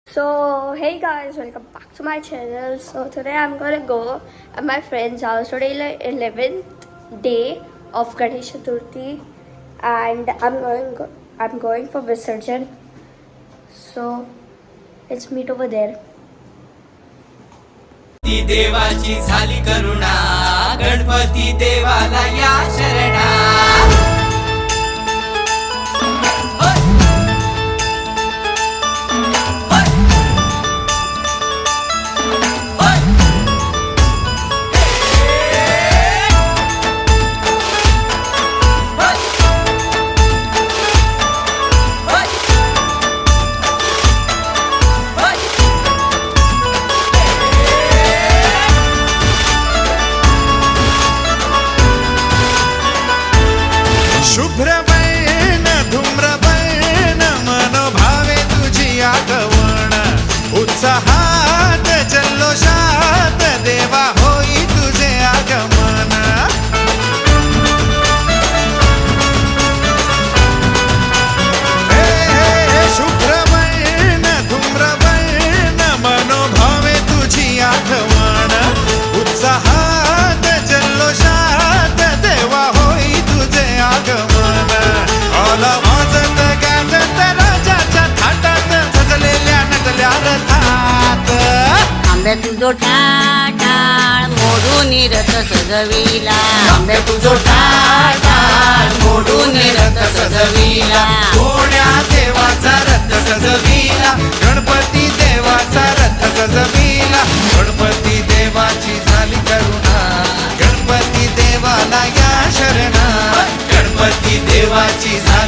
So hey guys, welcome back to my channel. So today I'm gonna go at my friend's house. Today is 11th day of Ganesh Chaturthi, and I'm going for Visarjan. So let's meet over there. ती देवाची झाली करुणा, गणपती देवाला या शरणा. होय. होय. होय. होय. होय. होय. शुभ्रवैन धूम्रवैन मनोभावे तुझी आगवण उत्साहात जल्लोषात देवा होई तुझे आगमन हे हे शुभ्रवैन धूम्रवैन मनोभावे तुझी आगवण उत्साहात जल्लोषात देवा होई तुझे आगमन आला वाजत गाजत राजाच्या थाटात सजलेल्या नटल्या रथात आंबे तुझो टाळ मोडून रथ सजविला आंबे तुझो टाळ मोडून रथ सजविला. कोण्या देवाचा रथ सजविला, गणपती देवाचा रथ सजविला. गणपती देवाची झाली करुणा, गणपती देवाला या शरणा. गणपती देवाची झाली